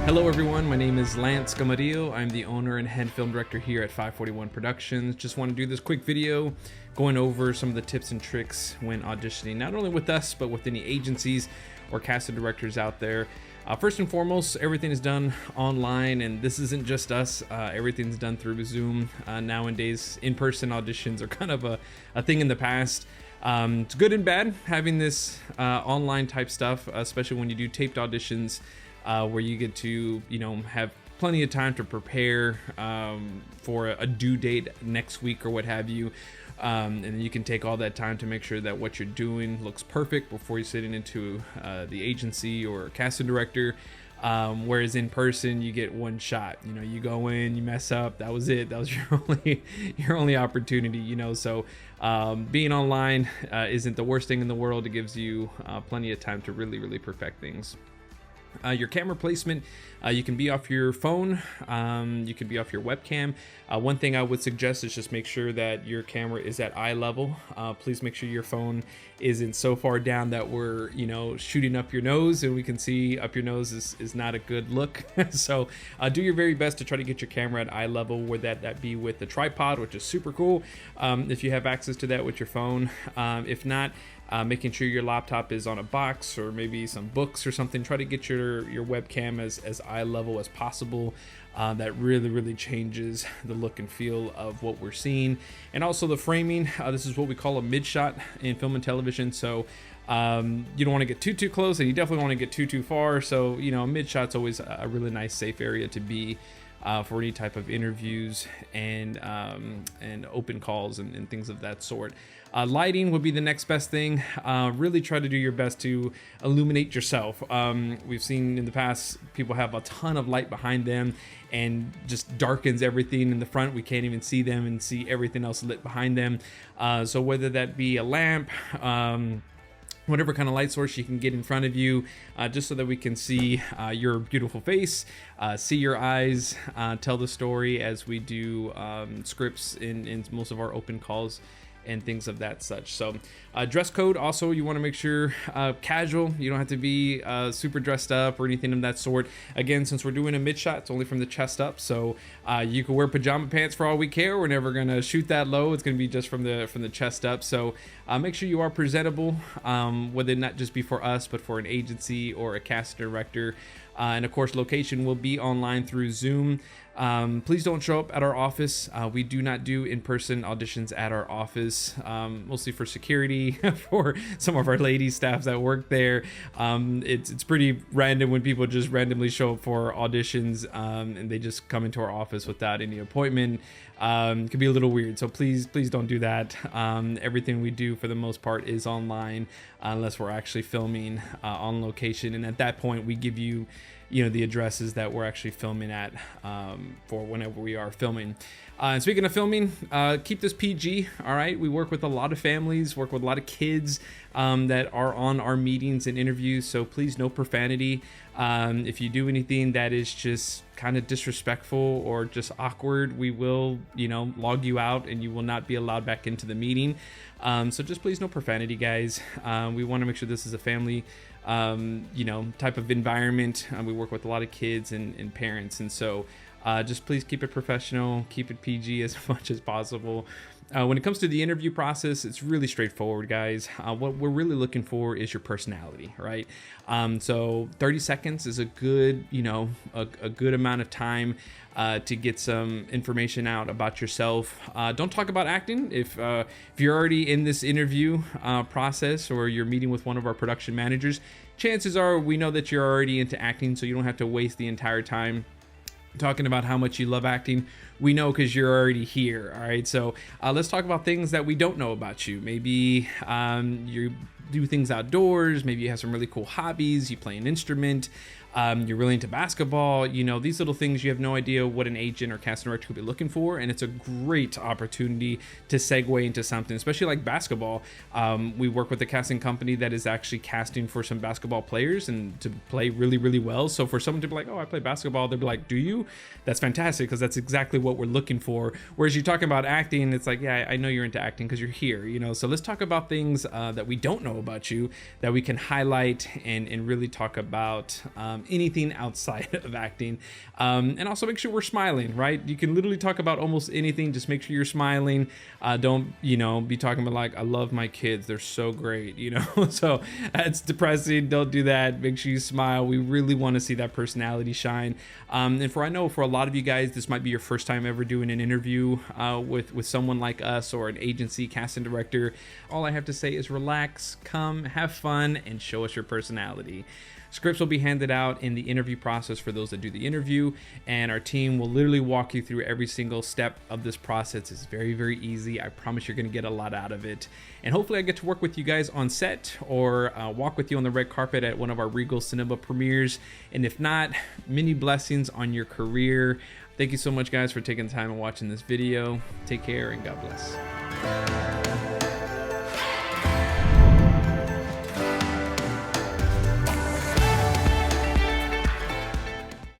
Hello everyone, my name is Lance Camarillo. I'm the owner and head film director here at 541 Productions. Just want to do this quick video going over some of the tips and tricks when auditioning, not only with us, but with any agencies or casting directors out there. First and foremost, everything is done online, and this isn't just us. Everything's done through Zoom. Nowadays, in-person auditions are kind of a thing in the past. It's good and bad having this online type stuff, especially when you do taped auditions. Where you get to, have plenty of time to prepare for a due date next week or what have you. And you can take all that time to make sure that what you're doing looks perfect before you're sitting into the agency or casting director. Whereas in person, you get one shot. You go in, you mess up, that was it. That was your only opportunity. So being online isn't the worst thing in the world. It gives you plenty of time to really perfect things. Your camera placement, you can be off your phone, you can be off your webcam. One thing I would suggest is just make sure that your camera is at eye level. Please make sure your phone isn't so far down that we're shooting up your nose, and we can see up your nose is not a good look. So do your very best to try to get your camera at eye level, where that be with the tripod, which is super cool if you have access to that with your phone. If not, making sure your laptop is on a box or maybe some books or something. Try to get your webcam as eye level as possible. That really changes the look and feel of what we're seeing. And also the framing, this is what we call a mid shot in film and television. So you don't want to get too close, and you definitely want to get too far. So mid shot's always a really nice safe area to be for any type of interviews and open calls and things of that sort. Lighting would be the next best thing. Really try to do your best to illuminate yourself. We've seen in the past people have a ton of light behind them and just darkens everything in the front. We can't even see them and see everything else lit behind them. So whether that be a lamp, whatever kind of light source you can get in front of you, just so that we can see your beautiful face, see your eyes, tell the story as we do scripts in most of our open calls and things of that such. So dress code, also you want to make sure casual. You don't have to be super dressed up or anything of that sort. Again, since we're doing a mid shot, it's only from the chest up, so you can wear pajama pants for all we care. We're never gonna shoot that low. It's gonna be just from the chest up. So make sure you are presentable, whether it not just be for us but for an agency or a cast director. And of course, location will be online through Zoom. Please don't show up at our office. We do not do in-person auditions at our office, mostly for security, for some of our lady staffs that work there. It's pretty random when people just randomly show up for auditions and they just come into our office without any appointment. It can be a little weird, so please don't do that. Everything we do for the most part is online, unless we're actually filming on location, and at that point we give you the addresses that we're actually filming at for whenever we are filming. And speaking of filming, keep this PG. All right, we work with a lot of families, work with a lot of kids that are on our meetings and interviews, so please no profanity. If you do anything that is just kind of disrespectful or just awkward, we will log you out and you will not be allowed back into the meeting. So just please no profanity, guys. We want to make sure this is a family type of environment. We work with a lot of kids and parents, and so just please keep it professional, keep it PG as much as possible. When it comes to the interview process, it's really straightforward, guys. What we're really looking for is your personality, right? So 30 seconds is a good, a good amount of time to get some information out about yourself. Don't talk about acting. If you're already in this interview process, or you're meeting with one of our production managers, chances are we know that you're already into acting, so you don't have to waste the entire time talking about how much you love acting. We know because you're already here. All right, so let's talk about things that we don't know about you. Maybe you do things outdoors. Maybe you have some really cool hobbies. You play an instrument. You're really into basketball. These little things, you have no idea what an agent or casting director could be looking for, and it's a great opportunity to segue into something, especially like basketball. We work with a casting company that is actually casting for some basketball players and to play really well. So for someone to be like, oh, I play basketball, they'll be like, do you? That's fantastic, because that's exactly what we're looking for. Whereas you're talking about acting, it's like, yeah, I know you're into acting because you're here, so let's talk about things that we don't know about you that we can highlight and really talk about anything outside of acting. And also make sure we're smiling, right? You can literally talk about almost anything. Just make sure you're smiling. Don't, be talking about like, I love my kids, they're so great, so it's depressing. Don't do that. Make sure you smile. We really want to see that personality shine. And I know for a lot of you guys, this might be your first time ever doing an interview with someone like us or an agency casting director. All I have to say is relax, come, have fun, and show us your personality. Scripts will be handed out in the interview process for those that do the interview, and our team will literally walk you through every single step of this process. It's very, very easy. I promise you're going to get a lot out of it. And hopefully I get to work with you guys on set or walk with you on the red carpet at one of our Regal Cinema premieres. And if not, many blessings on your career. Thank you so much, guys, for taking the time and watching this video. Take care and God bless.